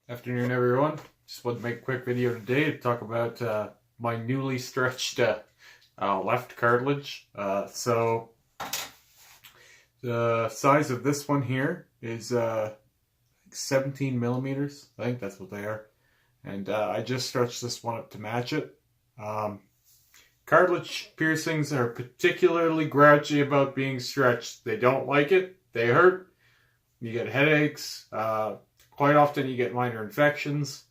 Afternoon, everyone. Just wanted to make a quick video today to talk about my newly stretched left cartilage. So the size of this one here is 17 millimeters. I think that's what they are. And I just stretched this one up to match it. Cartilage piercings are particularly grouchy about being stretched. They don't like it. They hurt. You get headaches. Quite often you get minor infections.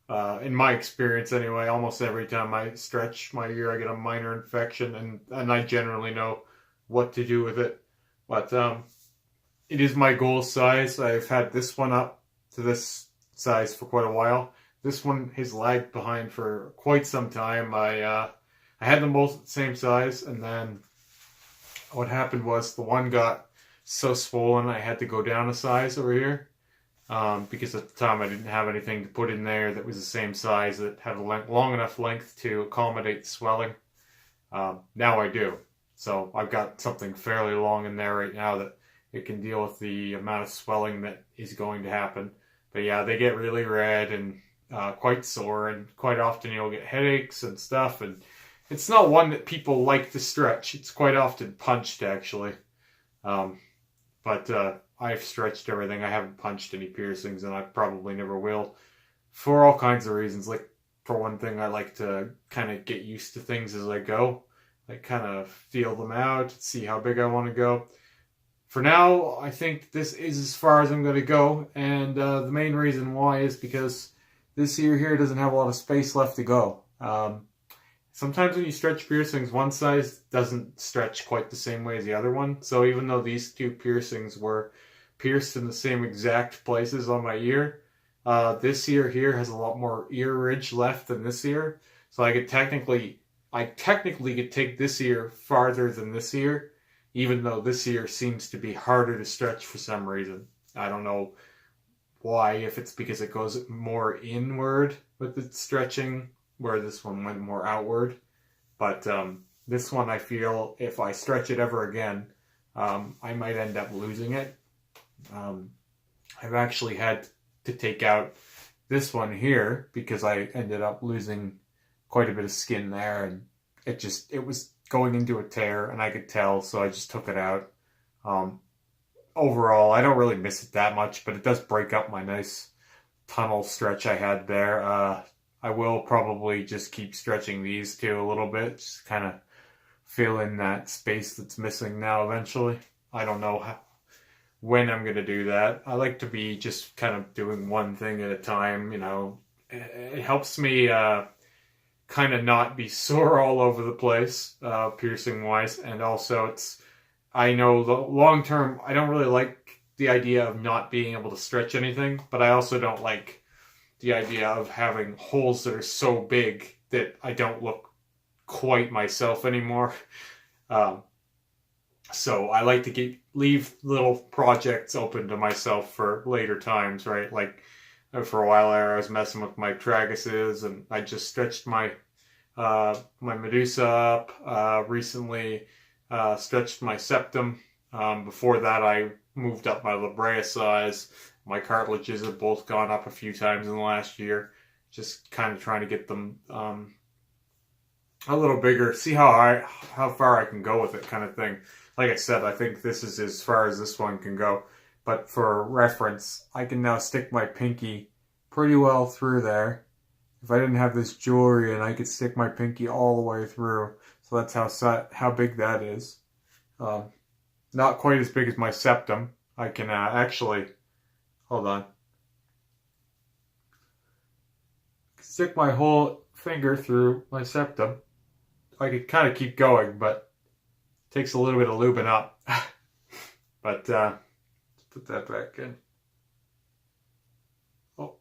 In my experience anyway, almost every time I stretch my ear I get a minor infection, and I generally know what to do with it. But it is my goal size. I've had this one up to this size for quite a while. This one has lagged behind for quite some time. I had them both at the same size, and then what happened was the one got so swollen I had to go down a size over here. Because at the time I didn't have anything to put in there that was the same size that had a long enough length to accommodate the swelling. Now I do. So I've got something fairly long in there right now that it can deal with the amount of swelling that is going to happen. But yeah, they get really red and quite sore, and quite often you'll get headaches and stuff. And it's not one that people like to stretch. It's quite often punched, actually. But I've stretched everything. I haven't punched any piercings, and I probably never will, for all kinds of reasons. Like, for one thing, I like to kind of get used to things as I go. Like, kind of feel them out, see how big I want to go. For now, I think this is as far as I'm going to go, and the main reason why is because this ear here doesn't have a lot of space left to go. Sometimes when you stretch piercings, one size doesn't stretch quite the same way as the other one. So even though these two piercings were pierced in the same exact places on my ear, this ear here has a lot more ear ridge left than this ear. So I technically could take this ear farther than this ear, even though this ear seems to be harder to stretch for some reason. I don't know why, if it's because it goes more inward with the stretching, where this one went more outward. But this one, I feel, if I stretch it ever again, I might end up losing it. I've actually had to take out this one here because I ended up losing quite a bit of skin there, and it was going into a tear, and I could tell, so I just took it out. Overall, I don't really miss it that much, but it does break up my nice tunnel stretch I had there. I will probably just keep stretching these two a little bit, just kind of fill in that space that's missing now eventually. I don't know when I'm going to do that. I like to be just kind of doing one thing at a time, you know. It helps me kind of not be sore all over the place, piercing-wise, and also I know the long term, I don't really like the idea of not being able to stretch anything, but I also don't like the idea of having holes that are so big that I don't look quite myself anymore. So I like to leave little projects open to myself for later times, right? Like for a while there, I was messing with my traguses, and I just stretched my my medusa up. Recently, stretched my septum. Before that, I moved up my labrea size. My cartilages have both gone up a few times in the last year. Just kind of trying to get them a little bigger. See how far I can go with it, kind of thing. Like I said, I think this is as far as this one can go. But for reference, I can now stick my pinky pretty well through there. If I didn't have this jewelry in, I could stick my pinky all the way through. So that's how big that is. Not quite as big as my septum. I can actually... Hold on. Stick my whole finger through my septum. I could kind of keep going, but it takes a little bit of lubing up. But let's put that back in. Oh.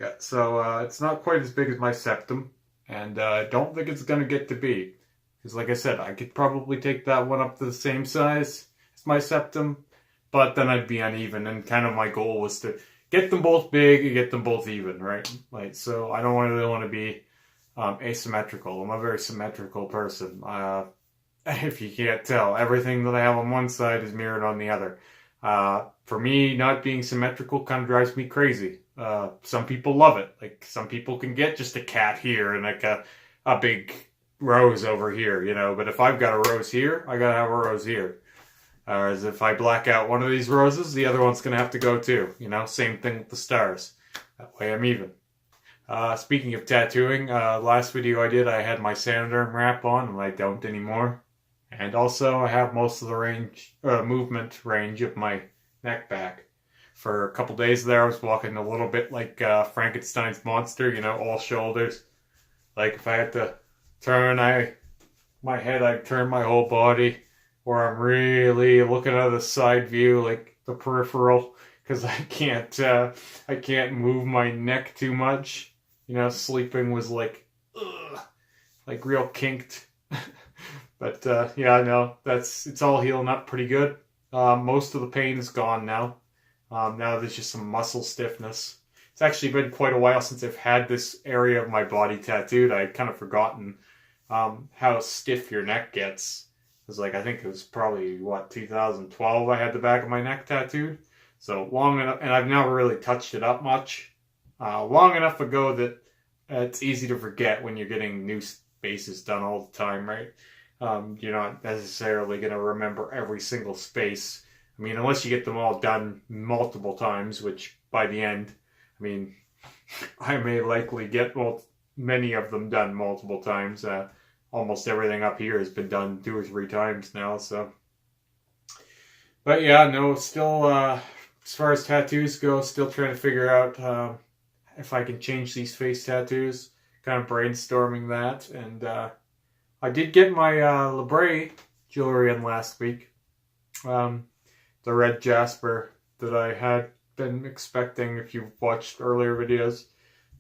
Yeah, so it's not quite as big as my septum, and I don't think it's going to get to be. Because like I said, I could probably take that one up to the same size as my septum, but then I'd be uneven, and kind of my goal was to get them both big and get them both even, right? Like, so I don't really want to be asymmetrical. I'm a very symmetrical person. If you can't tell, everything that I have on one side is mirrored on the other. For me, not being symmetrical kind of drives me crazy. Some people love it. Like some people can get just a cat here and like a big rose over here, you know. But if I've got a rose here, I gotta have a rose here. Whereas if I black out one of these roses, the other one's gonna have to go too. You know, same thing with the stars. That way I'm even. Speaking of tattooing, last video I did, I had my Sanderm wrap on, and I don't anymore. And also, I have most of the movement range of my neck back. For a couple days there, I was walking a little bit like Frankenstein's monster, you know, all shoulders. Like if I had to turn my head, I'd turn my whole body. Or I'm really looking at the side view, like the peripheral, because I can't move my neck too much. You know, sleeping was like, ugh, like real kinked. But yeah, no, it's all healing up pretty good. Most of the pain is gone now. Now there's just some muscle stiffness. It's actually been quite a while since I've had this area of my body tattooed. I'd kind of forgotten how stiff your neck gets. It was like, I think it was probably, 2012 I had the back of my neck tattooed. So long enough, and I've never really touched it up much. Long enough ago that it's easy to forget when you're getting new spaces done all the time, right? You're not necessarily going to remember every single space. I mean, unless you get them all done multiple times, which by the end, I mean, I may likely get many of them done multiple times. Almost everything up here has been done 2 or 3 times now, so. But yeah, no, still, as far as tattoos go, still trying to figure out if I can change these face tattoos. Kind of brainstorming that, and I did get my Labray jewelry in last week. The red jasper that I had been expecting if you've watched earlier videos.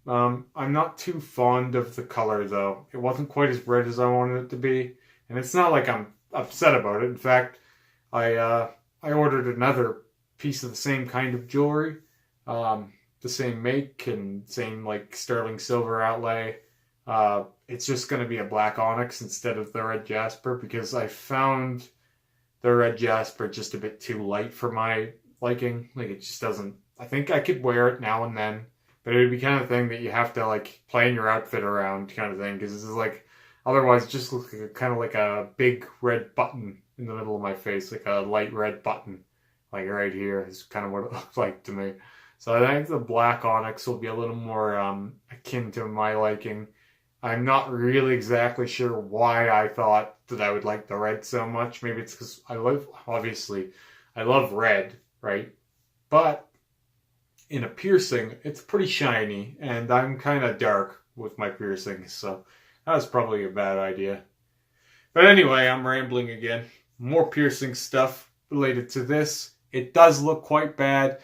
I'm not too fond of the color though. It wasn't quite as red as I wanted it to be. And it's not like I'm upset about it. In fact, I ordered another piece of the same kind of jewelry. The same make and same like sterling silver outlay. It's just going to be a black onyx instead of the red jasper because I found the red jasper just a bit too light for my liking. Like it just doesn't, I think I could wear it now and then, but it would be kind of thing that you have to like plan your outfit around kind of thing because this is like, otherwise it just looks like kind of like a big red button in the middle of my face, like a light red button, like right here is kind of what it looks like to me. So I think the black onyx will be a little more akin to my liking. I'm not really exactly sure why I thought that I would like the red so much. Maybe it's because I love red, right? But in a piercing, it's pretty shiny, and I'm kind of dark with my piercings, so that was probably a bad idea. But anyway, I'm rambling again. More piercing stuff related to this. It does look quite bad.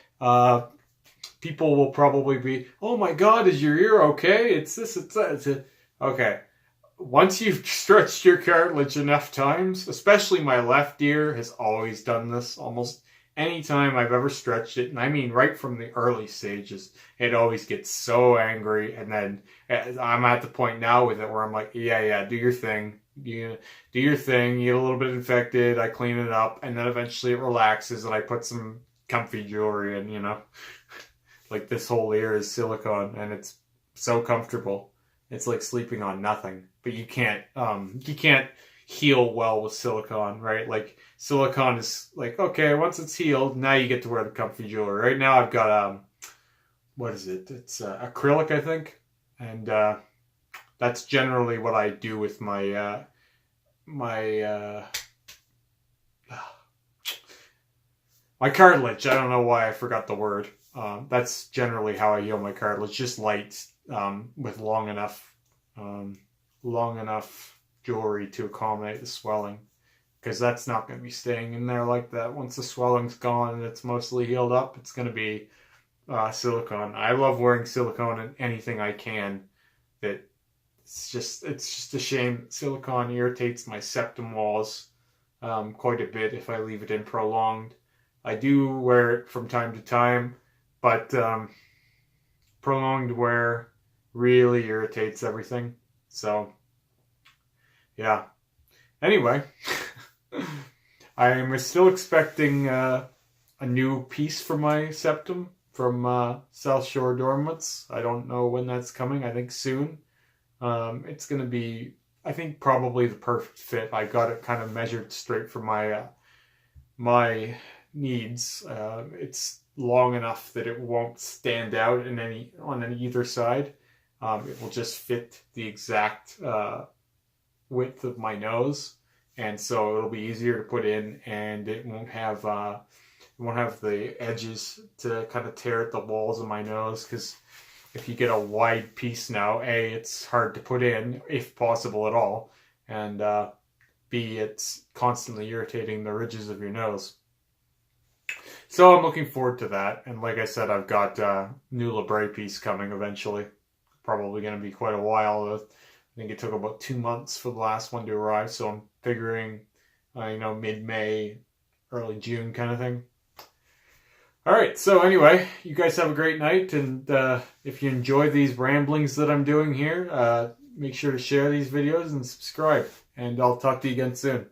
People will probably be, oh my god, is your ear okay? It's this, it's that. Okay. Once you've stretched your cartilage enough times, especially my left ear has always done this. Almost any time I've ever stretched it, and I mean right from the early stages, it always gets so angry. And then I'm at the point now with it where I'm like, yeah, do your thing. You do your thing. You get a little bit infected. I clean it up, and then eventually it relaxes, and I put some comfy jewelry in, you know. Like this whole ear is silicone, and it's so comfortable. It's like sleeping on nothing. But you can't heal well with silicone, right? Like silicone is like, okay, once it's healed, now you get to wear the comfy jewelry. Right now I've got what is it? It's acrylic, I think, and that's generally what I do with my my cartilage. I don't know why I forgot the word. That's generally how I heal my cartilage, just light, with long enough jewelry to accommodate the swelling, because that's not going to be staying in there like that. Once the swelling's gone and it's mostly healed up, it's going to be silicone. I love wearing silicone in anything I can. It's just a shame. Silicone irritates my septum walls quite a bit if I leave it in prolonged. I do wear it from time to time, but prolonged wear really irritates everything. So, yeah. Anyway, I'm still expecting a a new piece for my septum from South Shore Dormants. I don't know when that's coming. I think soon. It's going to be, I think, probably the perfect fit. I got it kind of measured straight for my needs. It's long enough that it won't stand out on either side. It will just fit the exact width of my nose, and so it'll be easier to put in, and it won't have the edges to kind of tear at the walls of my nose, because if you get a wide piece now, A, it's hard to put in, if possible at all, and B, it's constantly irritating the ridges of your nose. So I'm looking forward to that, and like I said, I've got a new labret piece coming eventually. Probably going to be quite a while. I think it took about 2 months for the last one to arrive, so I'm figuring, mid-May, early June kind of thing. All right, so anyway, you guys have a great night, and if you enjoy these ramblings that I'm doing here, make sure to share these videos and subscribe, and I'll talk to you again soon.